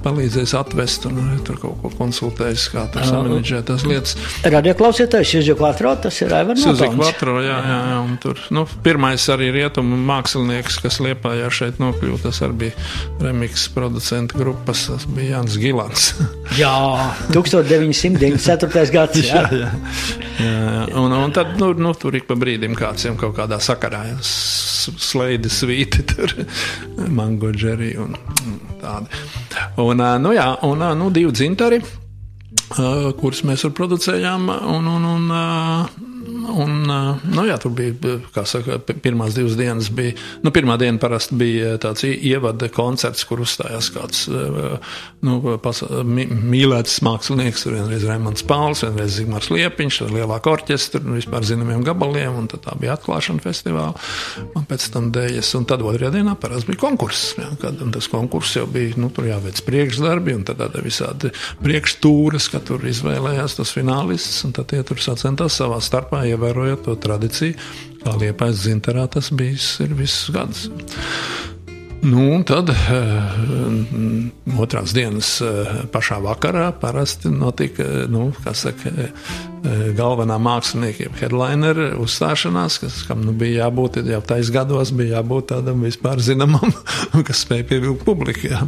palīdzēs atvest un tur kaut ko konsultējas, kā tur samanidžēt tās lietas. Radioklausītājs Suzy Quattro, tas ir Aivar Nopelns. Suzy Quattro, jā, un tur, pirmais arī rietumu mākslinieks, kas Liepājā šeit nokļūta, tas arī bija remix producenta grupa. Tas bija Jānis Gilants. Jā, 1994. gads. Jā. Un tad, tur ik pa brīdim kāds kaut kādā sakarā Sleidi svīti tur, Mango Jerry un tādi. Un 2 dzintari, kurus mēs tur producējām, tur bija, kā saka, pirmās 2 dienas bija, pirmā diena parasti bija tāds ievada koncerts, kur uzstājās kāds mīlēts mākslinieks, tur vienreiz Raimonds Pauls, vienreiz Zigmārs Liepiņš, ar lielāku orķestru, vispār zināmiem gabaliem, un tad tā bija atklāšana festivāla, un pēc tam dējas, un tad 2. dienā parasti bija konkurss, un tas konkurss jau bija, tur jāveic priekšdarbi, un tad tāda visādi priekštūras, ka tur izvēlējās tos finālists, un tad tie tur sacentās savā starpā, ievērojot to tradīciju, kā Liepājas dzintarā tas bijis ir visus gadus. Un tad 2. dienas pašā vakarā parasti notika, galvenā mākslinieka headliner uzstāšanās, kam bija jābūt, jau tais gados bija jābūt tādam vispār zināmam, kas spēja pievilkt publiku. Jā.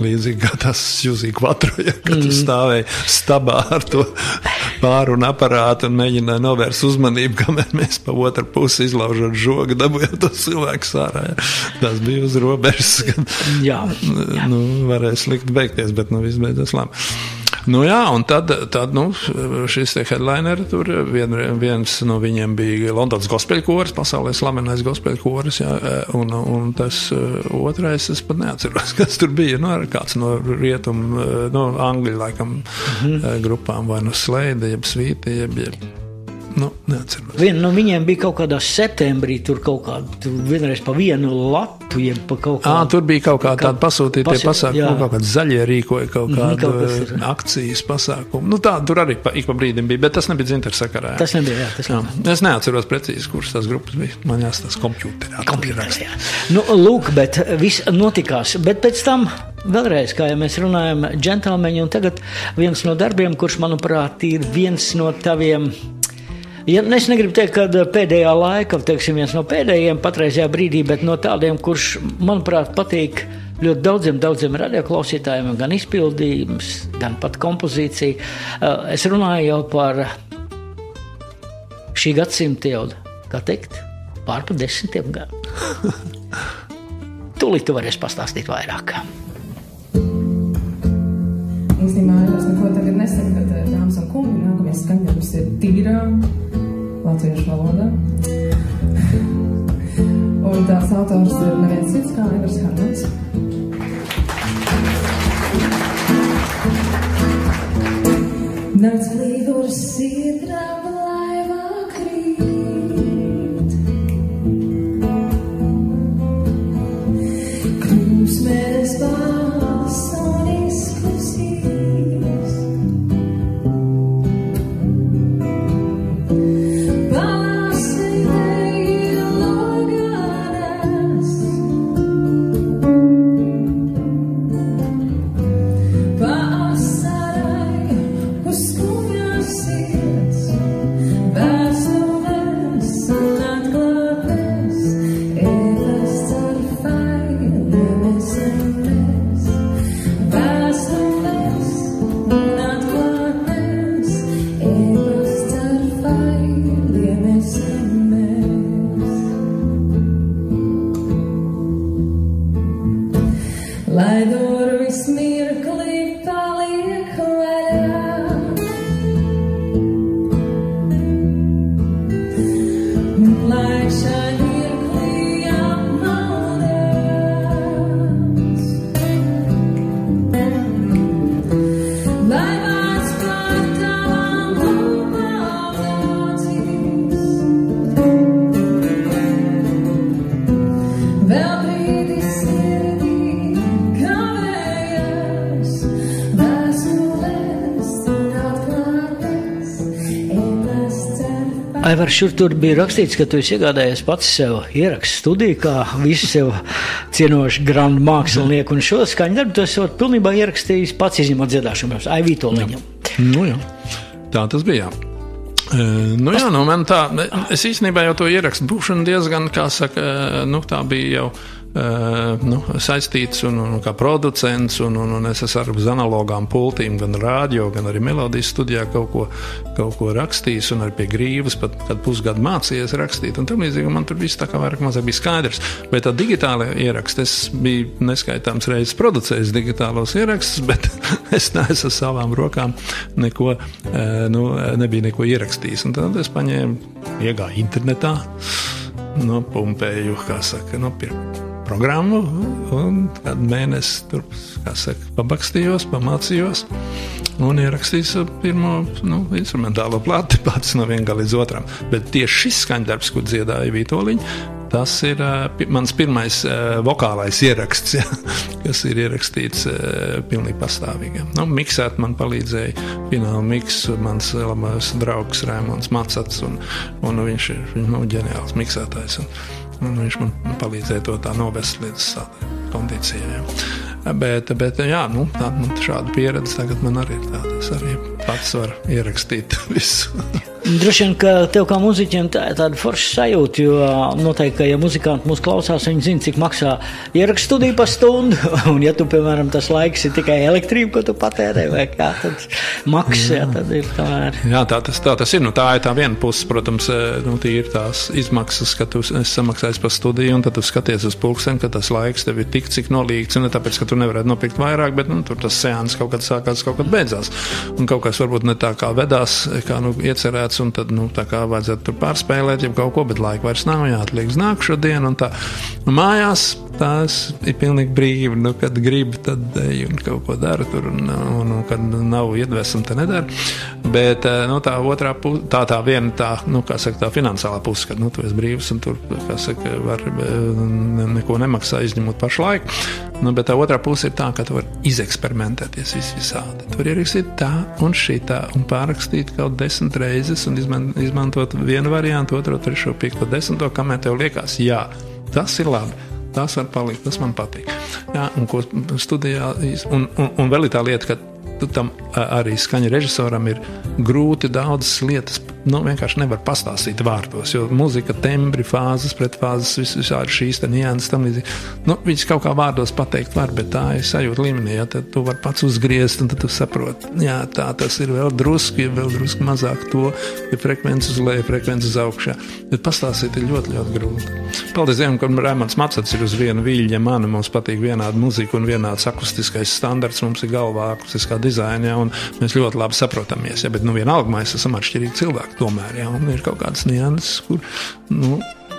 Līdzīgi kā tas Suzy Quattro, kad tu stāvēji stabā ar to pārunu aparātu un mēģināja novērst uzmanību, kamēr mēs pa otru pusi izlaužot žogu, dabujot tos cilvēkus ārā. Jā. Tas bija uz robežas, kad varēja slikti beigties, bet viss beidzās labi. Un tad šis te headlineri tur, viens no viņiem bija Londonas gospel koris, pasaulē slavenais gospel koris, jā, un tas otrais, es pat neatceros, kas tur bija, kāds no rietumu, Angļu laikam grupām, vai Sleidi, jeb Svīti, jeb neatceros. Viena no viņiem bija kaut kādā septembrī, tur kaut kādu, tur vienreiz pa vienu latu, jeb pa kaut kādu. Tur bija kaut kāda tāda pasūtītie pasākumi, kaut kāds zaļie rīkoja kaut kādu akcijas pasākumu. Tur arī ik pa brīdim bija, bet tas nebija dzintara sakarā. Jā. Tas nebija, jā. Es neatceros precīzi, kuras tās grupas bija. Man jāstās kompjūterā. Jā. Lūk, bet viss notikās. Bet pēc tam vēlreiz, kā jau mēs runājam, džentelmeņi, un tagad viens no darbiem, kurš, manuprāt, ir viens no taviem. Ja, es negribu teikt, ka pēdējā laika, viens no pēdējiem patreizajā brīdī, bet no tādiem, kurš, manuprāt, patīk ļoti daudziem radioklausītājiem, gan izpildījums, gan pat kompozīcija. Es runāju jau par šī gadsimta jau, kā teikt, pārpa 10 gadiem. tūlīt tu varēsi pastāstīt vairāk. Īstenībā es neko tagad nesaku, bet dāmas un kungi, nākamais skaņdarbs ir tīrā latviešu valodā. Un tās autors ir neviens cits kā Aivars Harmans. Nakts klīdurs iedraba laivā krīt. Krūsmēs balsoniskus īs. Pavasarī loganas. Pavasarai uz skumjas sirds. Vēstules un atklātnes. Ēlas ar failiem SMS. Vēstules un atklātnes. Ēlas ar failiem SMS. Lai durvis mirklī paliek vaļā. Un lai šai mirklī apmaldās. Lai vārds par tavām lūpām nocīs. Vēl brīdi sirdī kavējas. Vēstules un atklātnes. E-pasts ar Aivar, šur tur bija rakstīts, ka tu esi iegādājies pats sev ierakstu studiju, kā visi sev cienoši grandu mākslinieku, un šo skaņdarbu tu esi pilnībā ierakstījis pats, izņemot dziedāšanu, Aivītoliņam. Nu jā, tā tas bija, jā. Man tā, es īstenībā jau to ierakstu būšanu diezgan, kā saka, tā bija jau saistīts un kā producents, un es esmu ar analogām pultīm, gan rādio, gan arī melodijas studijā kaut ko rakstījis, un arī pie grīvas, pat kad pusgadu mācījies rakstīt, un tam līdzīgi man tur viss tā kā vairāk mazāk bija skaidrs. Bet tā digitāla ieraksta, es biju neskaitāms reizes producējis digitālos ieраkstus, bet es neesmu savām rokām nebija neko ierakstījis. Un tad es paņēmu, iegāju internetā, pumpēju, kā saka, programmu, un kādu mēnesi tur, kā saka, pabakstījos, pamācījos un ierakstīju pirmo instrumentālo plati, pats no viena gala līdz otram. Bet tieši šis skaņdarbs, kur dziedāja Vītoliņa, tas ir mans pirmais vokālais ieraksts, ja, kas ir ierakstīts pilnīgi pastāvīgi. Miksēt man palīdzēja fināla miks, mans labais draugs Rēmons Macats, un viņš ir ģeniāls miksētājs. Un viņš man palīdzēja to tā novest līdz tādai kondīcijai. Bet jā, šāda pieredze tagad man arī ir tāda. Es arī pats varu ierakstīt visu. Droši vien, ka tev kā muziķiem tā ir tāda forša sajūta, jo noteikti, ka ja muzikanti mūs klausās, viņi zina, cik maksā ierakstu studiju pa stundu, un ja tu, piemēram, tas laiks ir tikai elektrība, ko tu patērē, vai kā, tad maksā, tad ir tomēr. Jā, tā tas ir, tā ir tā viena puse, protams, tīri tās izmaksas, ka tu esi samaksājis pa studiju, un tad tu skaties uz pulksteni, ka tas laiks tev ir tik, cik nolīgts, un ne tāpēc, ka tu nevarētu nopirkt vairāk, bet, tur tas seans kaut kad sākās, kaut kad beidzās, un kaut kas varbūt ne tā kā vedās, kā, iecerēts, un tad, tā kā vajadzētu tur pārspēlēt, ja kaut ko, bet laika vairs nav, jāatliek uz nākušo dienu, un tā. Mājās tās ir pilnīgi brīvi, kad gribi, tad ej un kaut ko dara tur, un kad nav iedvesma, tad nedara. Bet, tā otrā puse, tā viena, kā saka, tā finansālā puse, kad, tu esi brīvs, un tur, kā saka, var neko nemaksā, izņemot pašu laiku. Bet tā otrā puse ir tā, ka tu vari izeksperimentēties visādi. Tu vari ierakstīt tā un šitā, un pārrakstīt kaut 10 reizes, un izmantot vienu variantu, otro, trešo, piekto, 10, kamēr tev liekas, jā, tas ir labi. Tas var palikt, tas man patīk. Jā, un ko studijā, un vēl ir tā lieta, ka tam arī skaņa režisoram ir grūti daudzas lietas vienkārši nevar pastāstīt vārdos, jo muzika, tembri, fāzes, pretfāzes, visādi šīs nianses tam līdzīgi. Viņas kaut kā vārdos pateikt var, bet tā ir sajūta līmenī, ja tad tu vari pats uzgriezt, un tad tu saproti, jā, tā tas ir vēl drusku mazāk to, ir frekvences uz leju, frekvences uz augšā. Bet pastāstīt ir ļoti, ļoti grūti. Paldies Dievam, ka Raimonds Macats ir uz vienu viļņu, ja mums patīk vienāda muzika un vienāds akustiskais standarts, mums ir galvā akustiskā dizaina, ja, un mēs ļoti labi saprotamies, ja, bet vienalga mēs esam atšķirīgi cilvēki tomēr, ja, un ir kaut kādas nianses, kur,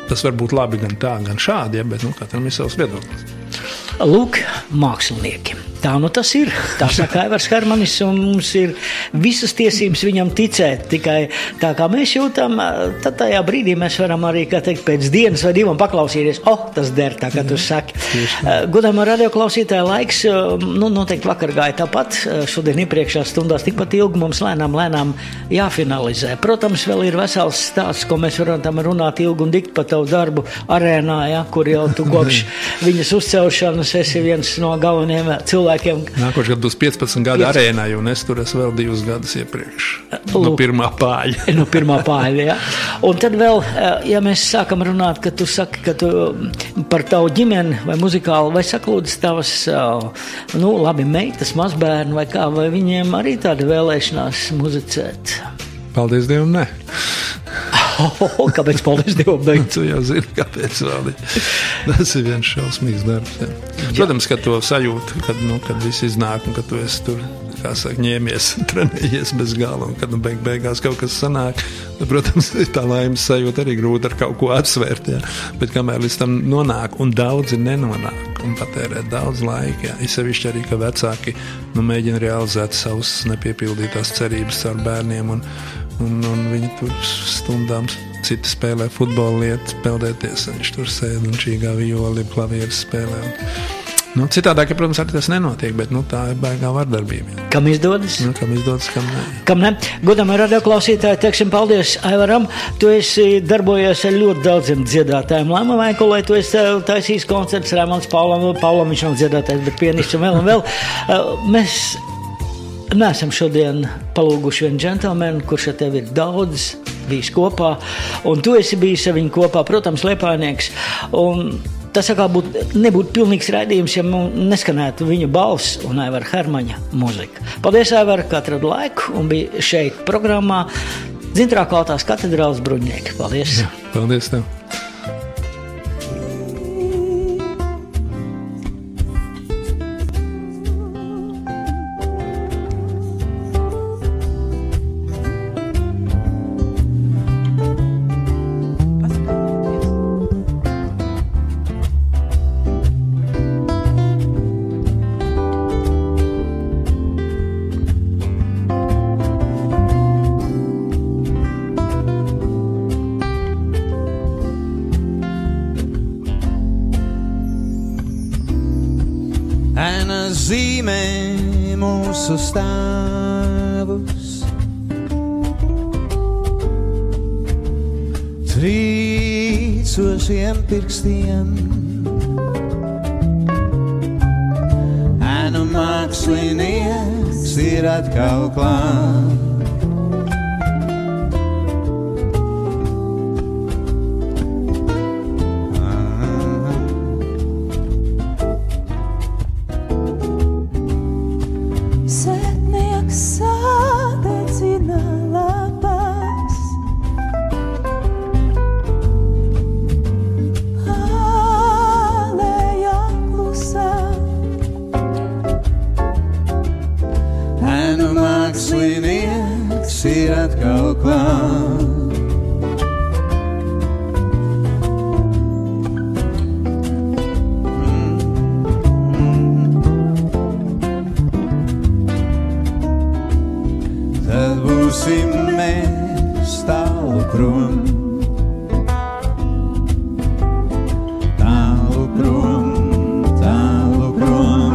tas var būt labi gan tā, gan šādi, ja, bet, katram ir savs viedoklis. Lūk, mākslinieki. Tā tas ir. Tā saka Aivars Hermanis, un mums ir visas tiesības viņam ticēt. Tikai tā kā mēs jūtam, tad tajā brīdī mēs varam arī, kā teikt, pēc dienas vai divām paklausīties. Tas der, tā kā tu saki. Godāmā radioklausītāja laiks, noteikti vakar gāja tāpat. Šodien iepriekšējās stundās tikpat ilgi mums lēnām jāfinalizē. Protams, vēl ir vesels stāsts, ko mēs varam runāt ilgi un dikt par tavu darbu arēnā, ja, kur jau tu kopš viņas uzcelšanas esi viens no galvenajiem cilvēkiem. Nākošais gads būs 15 gadi arēnā, un es tur esmu vēl 2 gadus iepriekš. No pirmā pāļa. No pirmā pāļa, ja. Un tad vēl, ja mēs sākam runāt, ka tu saki, ka tu par tavu ģimeni vai muzikālu, vai saklūdzi tavas, labi, meitas, mazbērni, vai kā, vai viņiem arī tāda vēlēšanās muzicēt? Paldies Dievam, ne. Kāpēc paldies Dievam? Tu jau zini, kāpēc vēl. Tas ir viens šausmīgs darbs. Jā. Protams, ka to sajūtu, kad viss iznāk un kad tu esi tur, kā saka, ņēmies, trenējies bez gala un kad beigās kaut kas sanāk. Protams, tā laimes sajūta arī grūti ar kaut ko atsvērt. Jā. Bet kamēr līdz tam nonāk un daudzi nenonāk un patērē daudz laika, jā. Es sevišķi arī, ka vecāki mēģina realizēt savus nepiepildītās cerības ar bērniem un viņi tur stundām citi spēlē futbola lietas, peldēties, viņš tur sēd un čīgā violi, klavieres spēlē. Citādāk, protams, arī tas nenotiek, bet tā ir baigā vardarbība. Kam izdodas? Kam izdodas, kam ne. Kam ne? Godamie radioklausītāji, teiksim paldies Aivaram. Tu esi darbojies ar ļoti daudziem dziedātājiem. Lēma Vaikolai, tu esi taisījis koncerts Raimonds Paulam, viņš nav dziedātājs, bet pianists un vēl. Mēs neesam šodien palūguši vienu džentelmenu, kurš ar tevi ir daudz bijis kopā, un tu esi bijis ar viņu kopā, protams, Liepājnieks, un tas nebūtu pilnīgs raidījums, ja neskanētu viņa balss un Aivara Hermaņa muzika. Paldies, Aivar, ka atradu laiku un bija šeit programmā Dzintrā Kaltās katedrāles bruņnieki. Paldies! Jā, paldies tev! Zīmē mūsu stāvus, trīcošiem pirkstiem, ēnu mākslinieks ir atkal klāt. Ir atkal klāt. Tad būsim mēs tālu prom, tālu prom, tālu prom.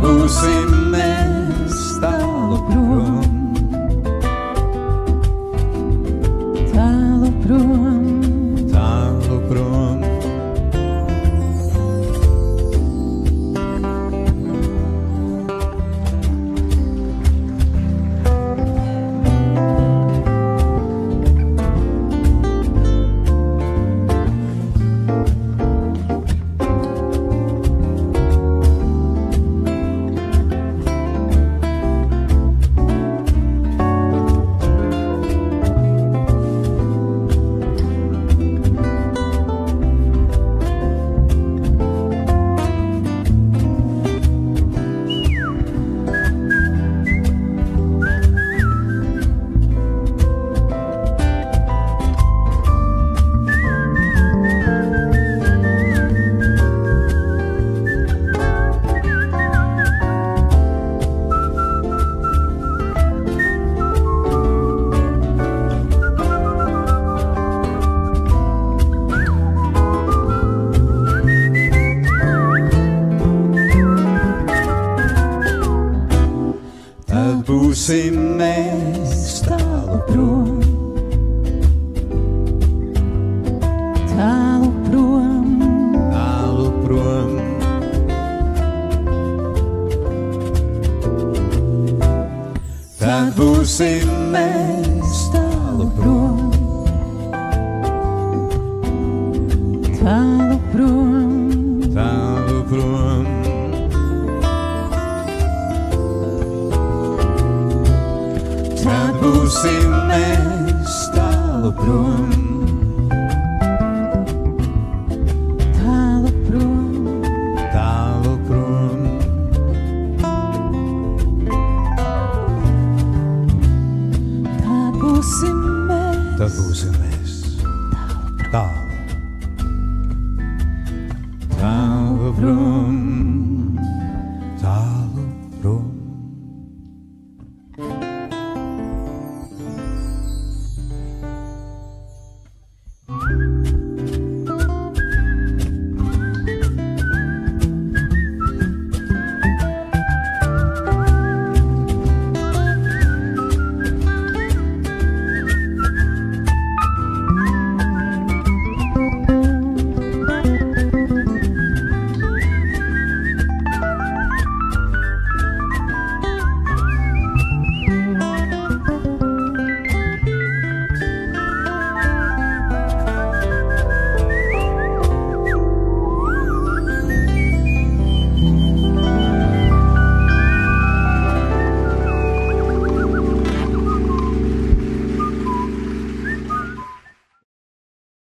Būsim mēs tālu prom, tālu prom, tālu prom. būsim mēs tālu prom, tālu prom, tālu prom. Tad būsim mēs tālu prom, tālu prom, tālu prom. Tad būsim mēs tālu prom, tālu prom, tālu prom. tad būsim mēs, Tad būsim mēs tālu, tālu prom.